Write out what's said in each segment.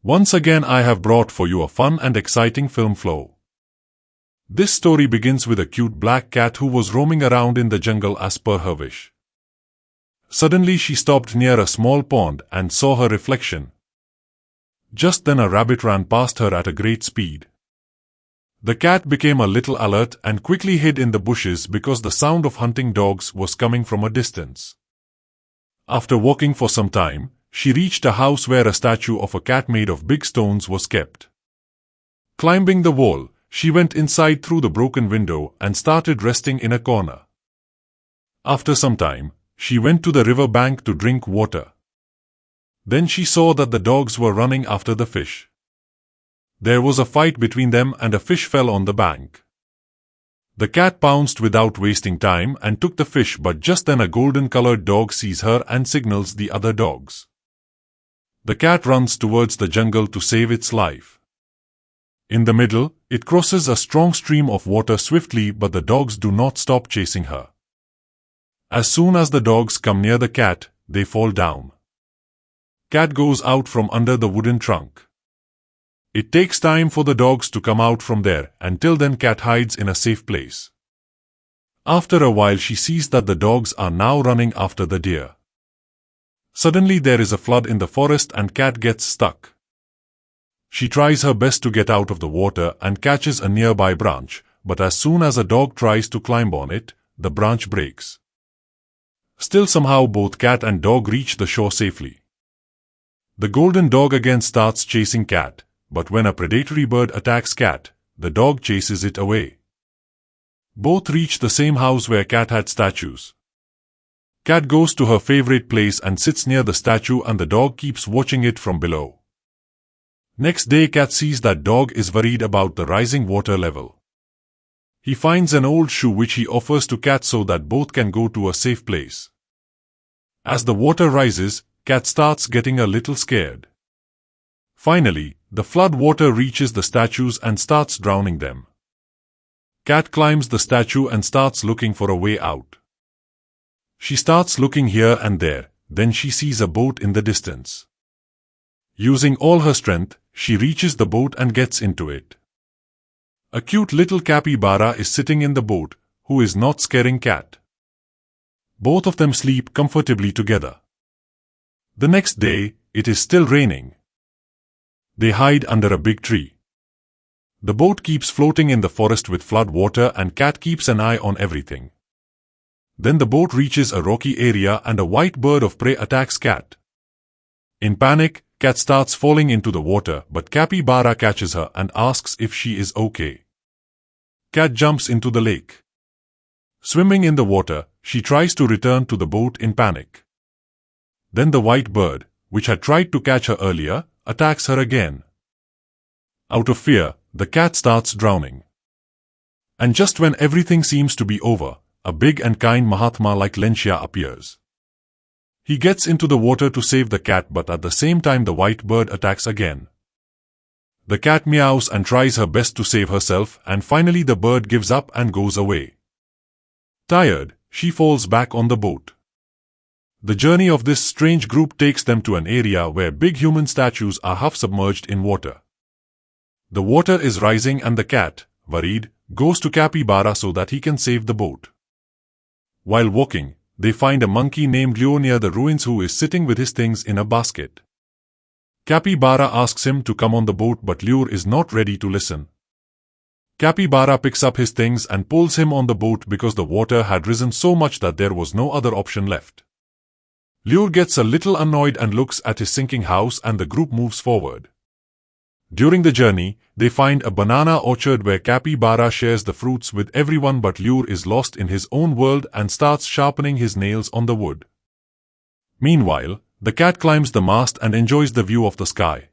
Once again I have brought for you a fun and exciting film flow. This story begins with a cute black cat who was roaming around in the jungle as per her wish. Suddenly she stopped near a small pond and saw her reflection. Just then a rabbit ran past her at a great speed. The cat became a little alert and quickly hid in the bushes because the sound of hunting dogs was coming from a distance. After walking for some time, she reached a house where a statue of a cat made of big stones was kept. Climbing the wall, she went inside through the broken window and started resting in a corner. After some time, she went to the river bank to drink water. Then she saw that the dogs were running after the fish. There was a fight between them and a fish fell on the bank. The cat pounced without wasting time and took the fish, but just then a golden-colored dog sees her and signals the other dogs. The cat runs towards the jungle to save its life. In the middle, it crosses a strong stream of water swiftly, but the dogs do not stop chasing her. As soon as the dogs come near the cat, they fall down. Cat goes out from under the wooden trunk. It takes time for the dogs to come out from there. Until then, cat hides in a safe place. After a while she sees that the dogs are now running after the deer. Suddenly there is a flood in the forest and cat gets stuck. She tries her best to get out of the water and catches a nearby branch, but as soon as a dog tries to climb on it, the branch breaks. Still somehow both cat and dog reach the shore safely. The golden dog again starts chasing cat, but when a predatory bird attacks cat, the dog chases it away. Both reach the same house where cat had statues. Cat goes to her favorite place and sits near the statue, and the dog keeps watching it from below. Next day cat sees that dog is worried about the rising water level. He finds an old shoe which he offers to cat so that both can go to a safe place. As the water rises, cat starts getting a little scared. Finally, the flood water reaches the statues and starts drowning them. Cat climbs the statue and starts looking for a way out. She starts looking here and there, then she sees a boat in the distance. Using all her strength, she reaches the boat and gets into it. A cute little capybara is sitting in the boat, who is not scaring cat. Both of them sleep comfortably together. The next day, it is still raining. They hide under a big tree. The boat keeps floating in the forest with flood water and cat keeps an eye on everything. Then the boat reaches a rocky area and a white bird of prey attacks cat. In panic, cat starts falling into the water, but capybara catches her and asks if she is okay. Cat jumps into the lake. Swimming in the water, she tries to return to the boat in panic. Then the white bird, which had tried to catch her earlier, attacks her again. Out of fear, the cat starts drowning. And just when everything seems to be over, a big and kind Mahatma like Lenshia appears. He gets into the water to save the cat, but at the same time the white bird attacks again. The cat meows and tries her best to save herself, and finally the bird gives up and goes away. Tired, she falls back on the boat. The journey of this strange group takes them to an area where big human statues are half submerged in water. The water is rising and the cat, worried, goes to capybara so that he can save the boat. While walking, they find a monkey named Leo near the ruins who is sitting with his things in a basket. Capybara asks him to come on the boat, but Leo is not ready to listen. Capybara picks up his things and pulls him on the boat because the water had risen so much that there was no other option left. Leo gets a little annoyed and looks at his sinking house, and the group moves forward. During the journey, they find a banana orchard where Capybara shares the fruits with everyone, but Lure is lost in his own world and starts sharpening his nails on the wood. Meanwhile, the cat climbs the mast and enjoys the view of the sky.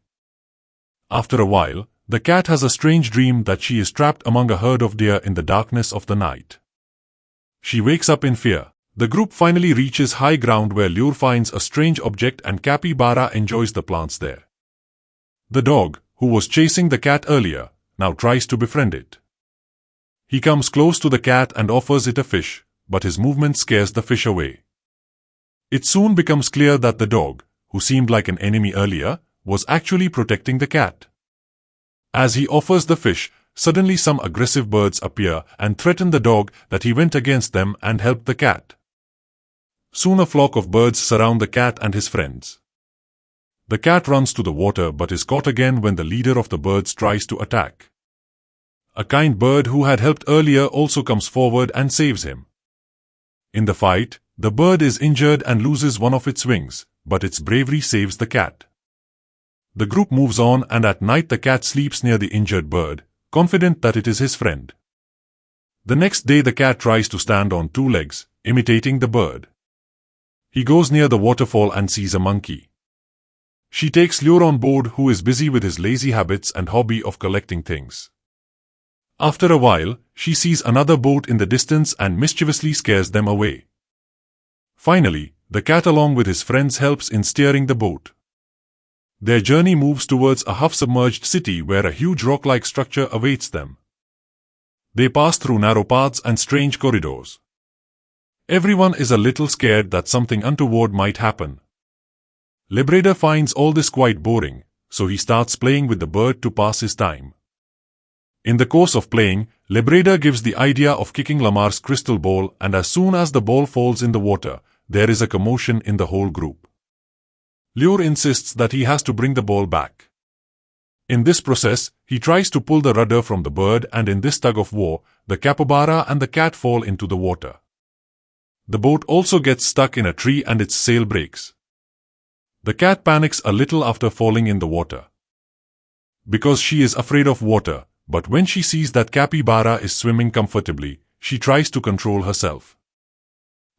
After a while, the cat has a strange dream that she is trapped among a herd of deer in the darkness of the night. She wakes up in fear. The group finally reaches high ground where Lure finds a strange object and Capybara enjoys the plants there. The dog, who was chasing the cat earlier, now tries to befriend it. He comes close to the cat and offers it a fish, but his movement scares the fish away. It soon becomes clear that the dog, who seemed like an enemy earlier, was actually protecting the cat. As he offers the fish, suddenly some aggressive birds appear and threaten the dog that he went against them and helped the cat. Soon a flock of birds surround the cat and his friends. The cat runs to the water but is caught again when the leader of the birds tries to attack. A kind bird who had helped earlier also comes forward and saves him. In the fight, the bird is injured and loses one of its wings, but its bravery saves the cat. The group moves on, and at night the cat sleeps near the injured bird, confident that it is his friend. The next day the cat tries to stand on two legs, imitating the bird. He goes near the waterfall and sees a monkey. She takes Lure on board, who is busy with his lazy habits and hobby of collecting things. After a while, she sees another boat in the distance and mischievously scares them away. Finally, the cat along with his friends helps in steering the boat. Their journey moves towards a half-submerged city where a huge rock-like structure awaits them. They pass through narrow paths and strange corridors. Everyone is a little scared that something untoward might happen. Labrador finds all this quite boring, so he starts playing with the bird to pass his time. In the course of playing, Labrador gives the idea of kicking Lamar's crystal ball, and as soon as the ball falls in the water, there is a commotion in the whole group. Lure insists that he has to bring the ball back. In this process, he tries to pull the rudder from the bird, and in this tug-of-war, the capybara and the cat fall into the water. The boat also gets stuck in a tree and its sail breaks. The cat panics a little after falling in the water, because she is afraid of water, but when she sees that capybara is swimming comfortably, she tries to control herself.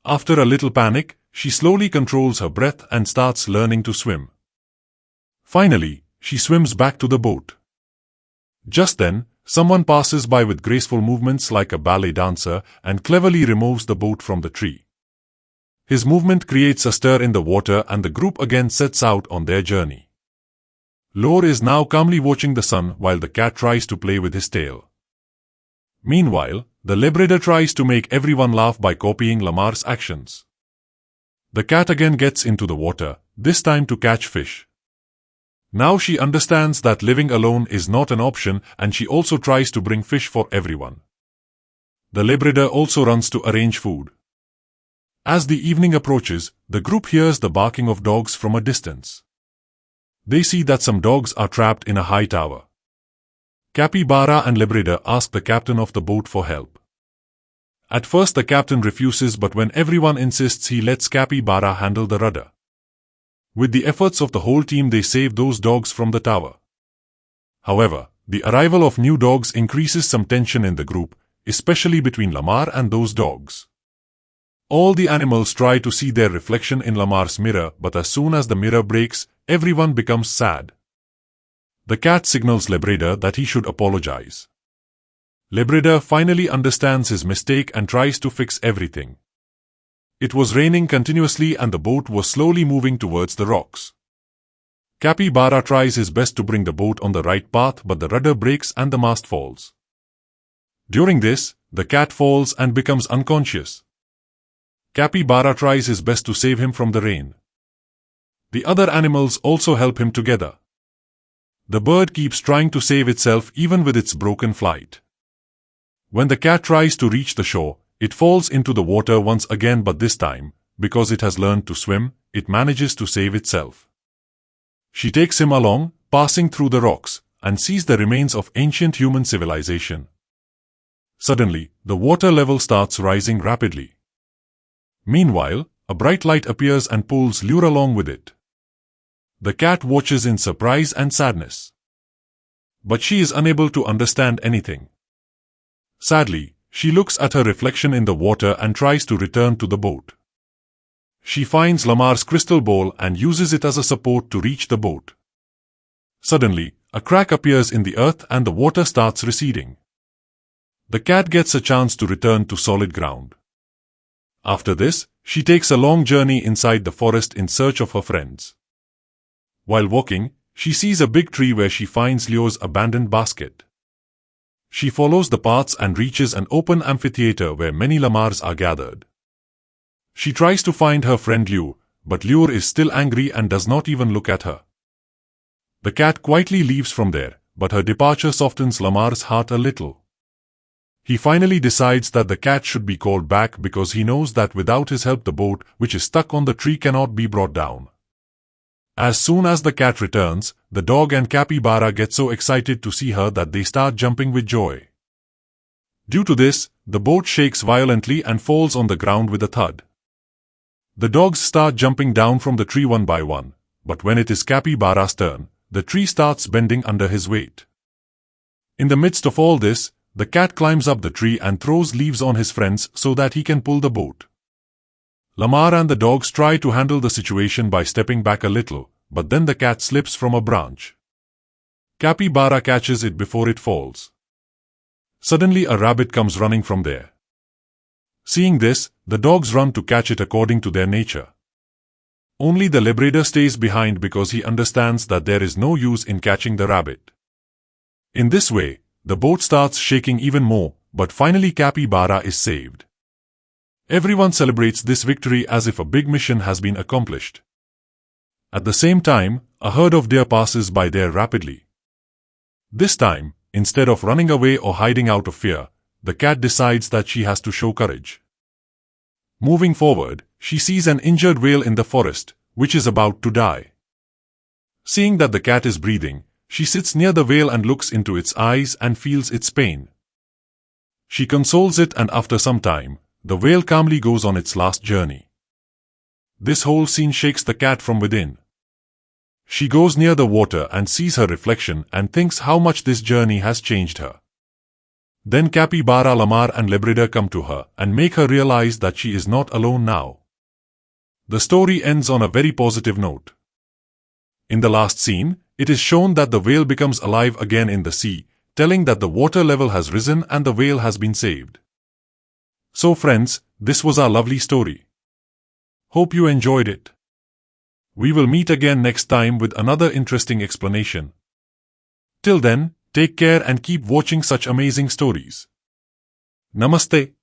After a little panic, she slowly controls her breath and starts learning to swim. Finally, she swims back to the boat. Just then, someone passes by with graceful movements like a ballet dancer and cleverly removes the boat from the tree. His movement creates a stir in the water, and the group again sets out on their journey. Lure is now calmly watching the sun while the cat tries to play with his tail. Meanwhile, the Labrador tries to make everyone laugh by copying Lamar's actions. The cat again gets into the water, this time to catch fish. Now she understands that living alone is not an option, and she also tries to bring fish for everyone. The Labrador also runs to arrange food. As the evening approaches, the group hears the barking of dogs from a distance. They see that some dogs are trapped in a high tower. Capybara and Labrador ask the captain of the boat for help. At first the captain refuses, but when everyone insists, he lets Capybara handle the rudder. With the efforts of the whole team, they save those dogs from the tower. However, the arrival of new dogs increases some tension in the group, especially between Lamar and those dogs. All the animals try to see their reflection in Lamar's mirror, but as soon as the mirror breaks, everyone becomes sad. The cat signals Labrador that he should apologize. Labrador finally understands his mistake and tries to fix everything. It was raining continuously and the boat was slowly moving towards the rocks. Capybara tries his best to bring the boat on the right path, but the rudder breaks and the mast falls. During this, the cat falls and becomes unconscious. Capybara tries his best to save him from the rain. The other animals also help him together. The bird keeps trying to save itself even with its broken flight. When the cat tries to reach the shore, it falls into the water once again, but this time, because it has learned to swim, it manages to save itself. She takes him along, passing through the rocks, and sees the remains of ancient human civilization. Suddenly, the water level starts rising rapidly. Meanwhile, a bright light appears and pulls Lure along with it. The cat watches in surprise and sadness. But she is unable to understand anything. Sadly, she looks at her reflection in the water and tries to return to the boat. She finds Lamar's crystal ball and uses it as a support to reach the boat. Suddenly, a crack appears in the earth and the water starts receding. The cat gets a chance to return to solid ground. After this, she takes a long journey inside the forest in search of her friends. While walking, she sees a big tree where she finds Lure's abandoned basket. She follows the paths and reaches an open amphitheater where many Lamars are gathered. She tries to find her friend Lure, but Lure is still angry and does not even look at her. The cat quietly leaves from there, but her departure softens Lamar's heart a little. He finally decides that the cat should be called back because he knows that without his help the boat, which is stuck on the tree, cannot be brought down. As soon as the cat returns, the dog and capybara get so excited to see her that they start jumping with joy. Due to this, the boat shakes violently and falls on the ground with a thud. The dogs start jumping down from the tree one by one, but when it is capybara's turn, the tree starts bending under his weight. In the midst of all this, the cat climbs up the tree and throws leaves on his friends so that he can pull the boat. Lamar and the dogs try to handle the situation by stepping back a little, but then the cat slips from a branch. Capybara catches it before it falls. Suddenly a rabbit comes running from there. Seeing this, the dogs run to catch it according to their nature. Only the liberator stays behind because he understands that there is no use in catching the rabbit. In this way, the boat starts shaking even more, but finally capybara is saved. Everyone celebrates this victory as if a big mission has been accomplished. At the same time, a herd of deer passes by there rapidly. This time, instead of running away or hiding out of fear, the cat decides that she has to show courage. Moving forward, she sees an injured whale in the forest, which is about to die. Seeing that the cat is breathing, she sits near the whale and looks into its eyes and feels its pain. She consoles it, and after some time, the whale calmly goes on its last journey. This whole scene shakes the cat from within. She goes near the water and sees her reflection and thinks how much this journey has changed her. Then capybara, Lamar and Labrador come to her and make her realize that she is not alone now. The story ends on a very positive note. In the last scene, it is shown that the whale becomes alive again in the sea, telling that the water level has risen and the whale has been saved. So friends, this was our lovely story. Hope you enjoyed it. We will meet again next time with another interesting explanation. Till then, take care and keep watching such amazing stories. Namaste.